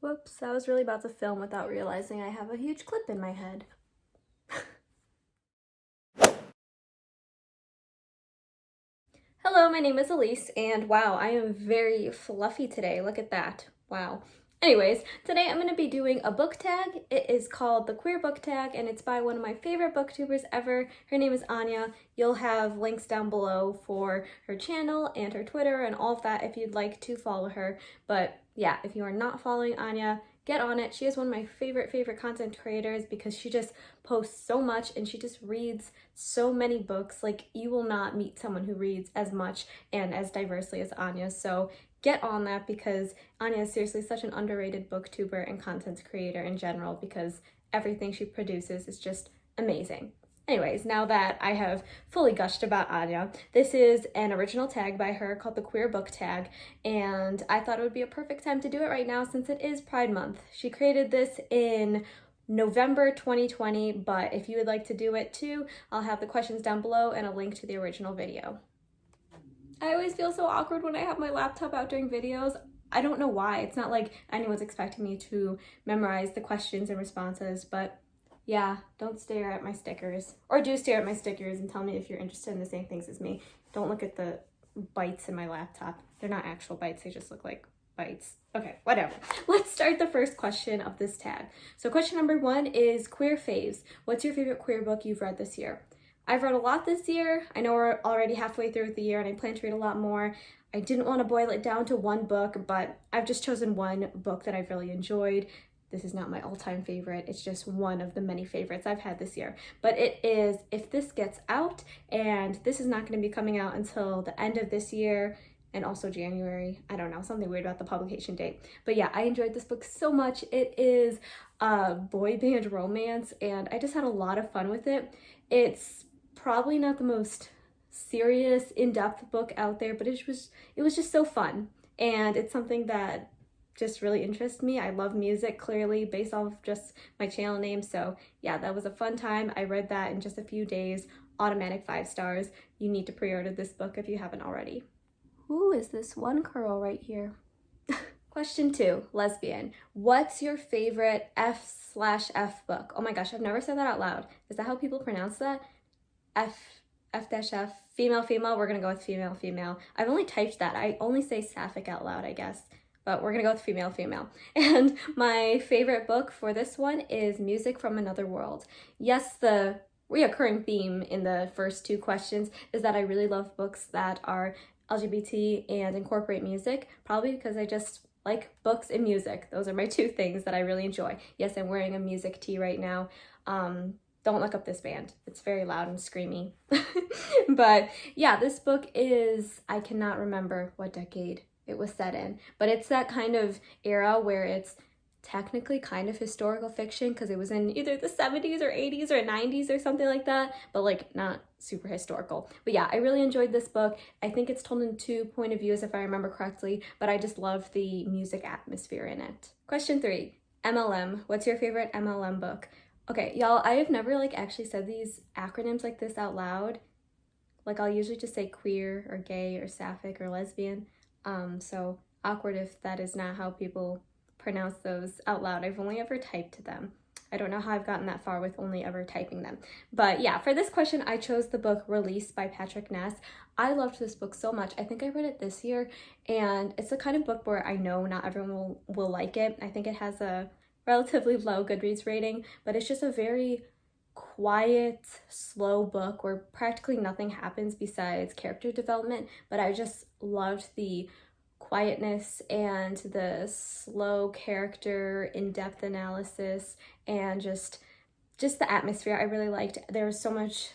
Whoops, I was really about to film without realizing I have a huge clip in my head. Hello, my name is Elise, and wow, I am very fluffy today. Look at that. Wow. Anyways, today I'm going to be doing a book tag. It is called the Queer Book Tag, and it's by one of my favorite booktubers ever. Her name is Anja. You'll have links down below for her channel and her Twitter and all of that if you'd like to follow her. But yeah, if you are not following Anja, get on it. She is one of my favorite content creators because she just posts so much and she just reads so many books. Like, you will not meet someone who reads as much and as diversely as Anja. So get on that because Anja is seriously such an underrated booktuber and content creator in general because everything she produces is just amazing. Anyways, now that I have fully gushed about Anja, this is an original tag by her called the Queer Book Tag, and I thought it would be a perfect time to do it right now since it is Pride Month. She created this in November 2020, but if you would like to do it too, I'll have the questions down below and a link to the original video. I always feel so awkward when I have my laptop out during videos. I don't know why. It's not like anyone's expecting me to memorize the questions and responses, but yeah, don't stare at my stickers. Or do stare at my stickers and tell me if you're interested in the same things as me. Don't look at the bites in my laptop. They're not actual bites, they just look like bites. Okay, whatever. Let's start the first question of this tag. So question number 1 is Queer Faves. What's your favorite queer book you've read this year? I've read a lot this year. I know we're already halfway through the year and I plan to read a lot more. I didn't want to boil it down to one book, but I've just chosen one book that I've really enjoyed. This is not my all-time favorite. It's just one of the many favorites I've had this year. But it is If This Gets Out, and this is not going to be coming out until the end of this year and also January. I don't know, something weird about the publication date. But yeah, I enjoyed this book so much. It is a boy band romance, and I just had a lot of fun with it. It's probably not the most serious, in-depth book out there, but it was just so fun. And it's something that just really interests me. I love music, clearly, based off of just my channel name. So yeah, that was a fun time. I read that in just a few days. Automatic 5 stars. You need to pre-order this book if you haven't already. Who is this one curl right here? Question 2, lesbian. What's your favorite F/F book? Oh my gosh, I've never said that out loud. Is that how people pronounce that? F-F, female. We're gonna go with female. I've only typed that. I only say sapphic out loud, I guess. But we're gonna go with female. And my favorite book for this one is Music from Another World. Yes, the reoccurring theme in the first 2 questions is that I really love books that are LGBT and incorporate music, probably because I just like books and music. Those are my 2 things that I really enjoy. Yes, I'm wearing a music tee right now. Don't look up this band. It's very loud and screamy. But yeah, this book is, I cannot remember what decade it was set in, but it's that kind of era where it's technically kind of historical fiction because it was in either the 70s or 80s or 90s or something like that, but like not super historical. But yeah, I really enjoyed this book. I think it's told in 2 point of views if I remember correctly, but I just love the music atmosphere in it. Question 3, MLM. What's your favorite MLM book? Okay, y'all, I have never like actually said these acronyms like this out loud. Like, I'll usually just say queer or gay or sapphic or lesbian. So awkward if that is not how people pronounce those out loud. I've only ever typed them. I don't know how I've gotten that far with only ever typing them. But yeah, for this question, I chose the book Release by Patrick Ness. I loved this book so much. I think I read it this year, and it's the kind of book where I know not everyone will like it. I think it has a relatively low Goodreads rating, but it's just a very quiet, slow book where practically nothing happens besides character development, but I just loved the quietness and the slow character in-depth analysis and just the atmosphere I really liked. There was so much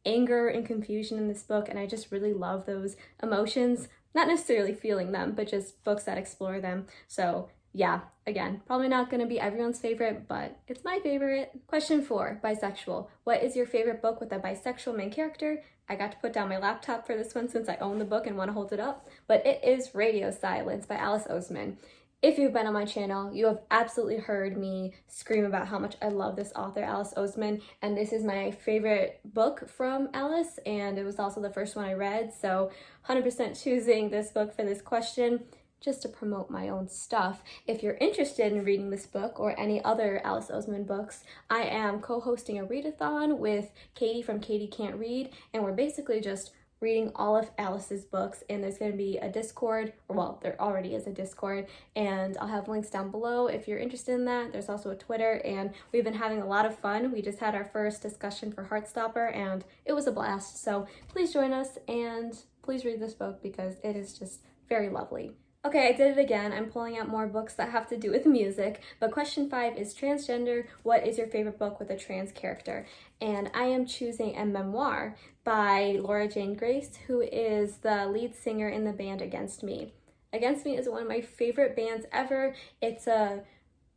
anger and confusion in this book, and I just really love those emotions, not necessarily feeling them, but just books that explore them. So yeah, again, probably not going to be everyone's favorite, but it's my favorite. Question 4, bisexual. What is your favorite book with a bisexual main character? I got to put down my laptop for this one since I own the book and want to hold it up, but it is Radio Silence by Alice Oseman. If you've been on my channel, you have absolutely heard me scream about how much I love this author, Alice Oseman, and this is my favorite book from Alice, and it was also the first one I read, so 100% choosing this book for this question. just to promote my own stuff. If you're interested in reading this book or any other Alice Oseman books, I am co-hosting a readathon with Katie from Katie Can't Read, and we're basically just reading all of Alice's books, and there's going to be a Discord, or well, there already is a Discord, and I'll have links down below if you're interested in that. There's also a Twitter, and we've been having a lot of fun. We just had our first discussion for Heartstopper, and it was a blast. So please join us, and please read this book because it is just very lovely. Okay, I did it again. I'm pulling out more books that have to do with music, but question 5 is transgender. What is your favorite book with a trans character? And I am choosing a memoir by Laura Jane Grace, who is the lead singer in the band Against Me. Against Me is one of my favorite bands ever. It's a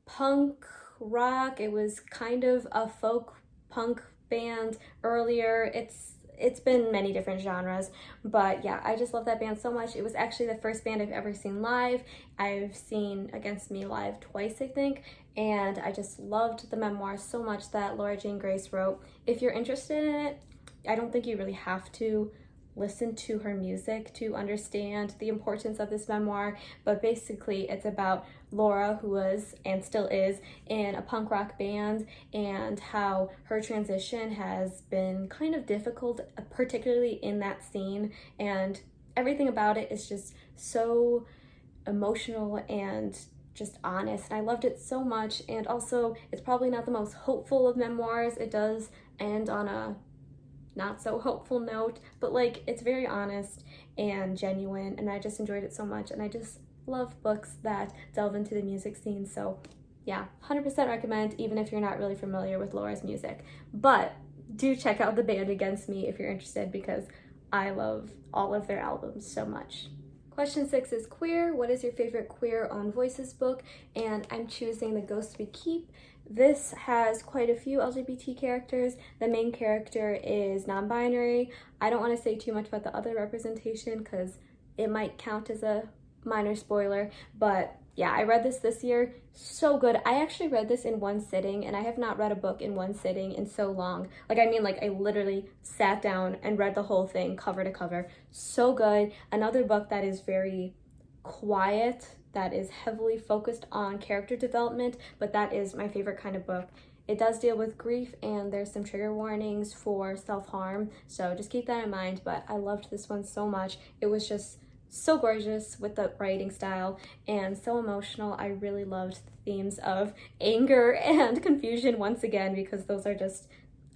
punk rock. It was kind of a folk punk band earlier. It's been many different genres, but yeah, I just love that band so much. It was actually the first band I've ever seen live. I've seen Against Me live twice, I think, and I just loved the memoir so much that Laura Jane Grace wrote. If you're interested in it, I don't think you really have to listen to her music to understand the importance of this memoir, but basically it's about Laura, who was and still is in a punk rock band, and how her transition has been kind of difficult, particularly in that scene, and everything about it is just so emotional and just honest, and I loved it so much. And also, it's probably not the most hopeful of memoirs. It does end on a not so hopeful note, but like it's very honest and genuine, and I just enjoyed it so much, and I just love books that delve into the music scene. So yeah, 100% recommend, even if you're not really familiar with Laura's music. But do check out the band Against Me if you're interested, because I love all of their albums so much. Question 6 is queer. What is your favorite queer on Voices book? And I'm choosing The Ghosts We Keep. This has quite a few LGBT characters. The main character is non-binary. I don't want to say too much about the other representation because it might count as a minor spoiler, but yeah, I read this year. So good. I actually read this in one sitting, and I have not read a book in one sitting in so long. Like, I mean, like, I literally sat down and read the whole thing cover to cover. So good. Another book that is very quiet, that is heavily focused on character development, but that is my favorite kind of book. It does deal with grief, and there's some trigger warnings for self-harm, so just keep that in mind. But I loved this one so much. It was just so gorgeous with the writing style and so emotional. I really loved the themes of anger and confusion once again, because those are just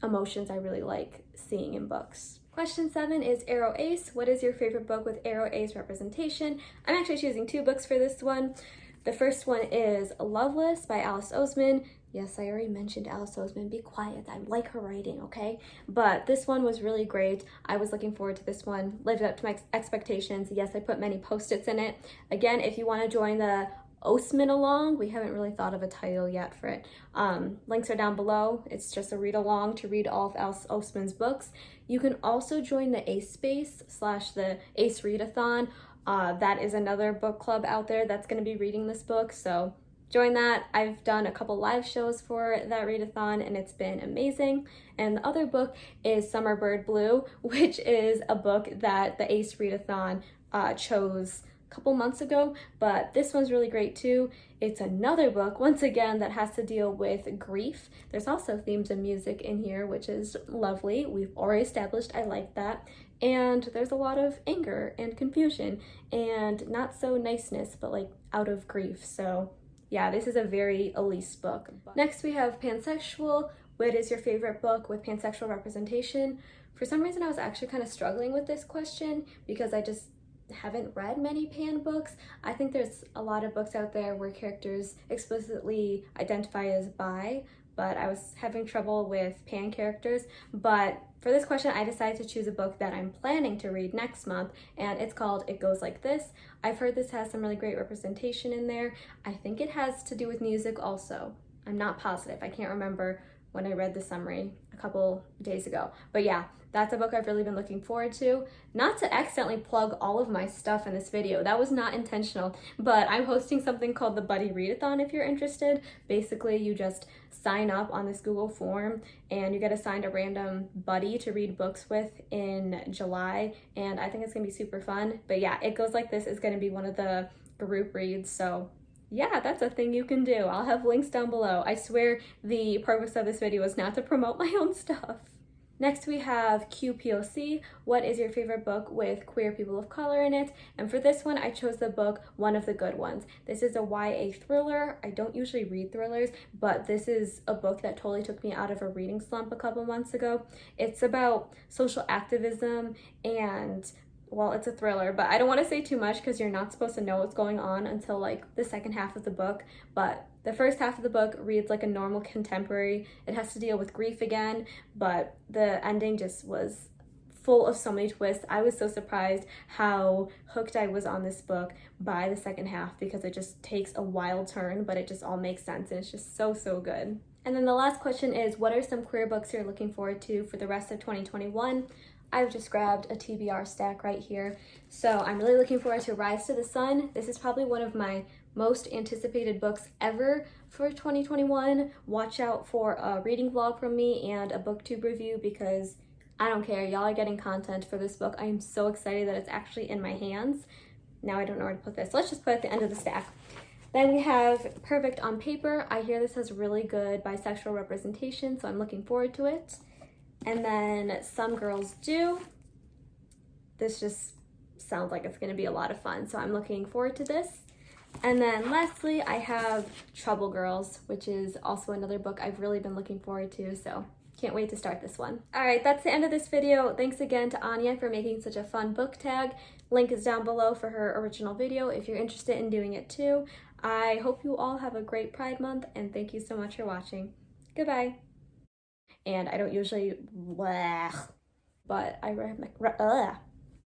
emotions I really like seeing in books. Question 7 is Aro Ace. What is your favorite book with Aro Ace representation? I'm actually choosing 2 books for this one. The first one is Loveless by Alice Oseman. Yes, I already mentioned Alice Oseman. Be quiet. I like her writing, okay? But this one was really great. I was looking forward to this one. Lived up to my expectations. Yes, I put many post-its in it. Again, if you want to join the Oseman along, we haven't really thought of a title yet for it. Links are down below. It's just a read along to read all of Alice Oseman's books. You can also join the Ace Space / the Ace Readathon. That is another book club out there that's going to be reading this book, so join that. I've done a couple live shows for that readathon, and it's been amazing. And the other book is Summer Bird Blue, which is a book that the Ace Readathon chose a couple months ago, but this one's really great too. It's another book, once again, that has to deal with grief. There's also themes of music in here, which is lovely. We've already established I like that. And there's a lot of anger and confusion and not so niceness, but like out of grief. So yeah, this is a very Elise book. Next we have Pansexual. What is your favorite book with pansexual representation? For some reason I was actually kind of struggling with this question because I just haven't read many pan books. I think there's a lot of books out there where characters explicitly identify as bi, but I was having trouble with pan characters. But for this question, I decided to choose a book that I'm planning to read next month, and it's called It Goes Like This. I've heard this has some really great representation in there. I think it has to do with music also. I'm not positive. I can't remember when I read the summary a couple days ago. But yeah, that's a book I've really been looking forward to. Not to accidentally plug all of my stuff in this video. That was not intentional, but I'm hosting something called the Buddy Readathon if you're interested. Basically, you just sign up on this Google form and you get assigned a random buddy to read books with in July, and I think it's gonna be super fun. But yeah, It Goes Like This is gonna be one of the group reads. So yeah, that's a thing you can do. I'll have links down below. I swear the purpose of this video is not to promote my own stuff. Next we have QPOC, what is your favorite book with queer people of color in it? And for this one, I chose the book One of the Good Ones. This is a YA thriller. I don't usually read thrillers, but this is a book that totally took me out of a reading slump a couple months ago. It's about social activism and, well, it's a thriller, but I don't want to say too much because you're not supposed to know what's going on until like the second half of the book. But the first half of the book reads like a normal contemporary. It has to deal with grief again, but the ending just was full of so many twists. I was so surprised how hooked I was on this book by the second half because it just takes a wild turn, but it just all makes sense and it's just so, so good. And then the last question is, what are some queer books you're looking forward to for the rest of 2021? I've just grabbed a TBR stack right here. So I'm really looking forward to Rise to the Sun. This is probably one of my most anticipated books ever for 2021. Watch out for a reading vlog from me and a booktube review because I don't care, y'all are getting content for this book. I am so excited that it's actually in my hands. Now I don't know where to put this. Let's just put it at the end of the stack. Then we have Perfect on Paper. I hear this has really good bisexual representation, so I'm looking forward to it. And then Some Girls Do. This just sounds like it's going to be a lot of fun, so I'm looking forward to this. And then lastly, I have Trouble Girls, which is also another book I've really been looking forward to, so can't wait to start this one. All right, that's the end of this video. Thanks again to Anja for making such a fun book tag. Link is down below for her original video if you're interested in doing it too. I hope you all have a great Pride Month, and thank you so much for watching. Goodbye. And I don't usually, but I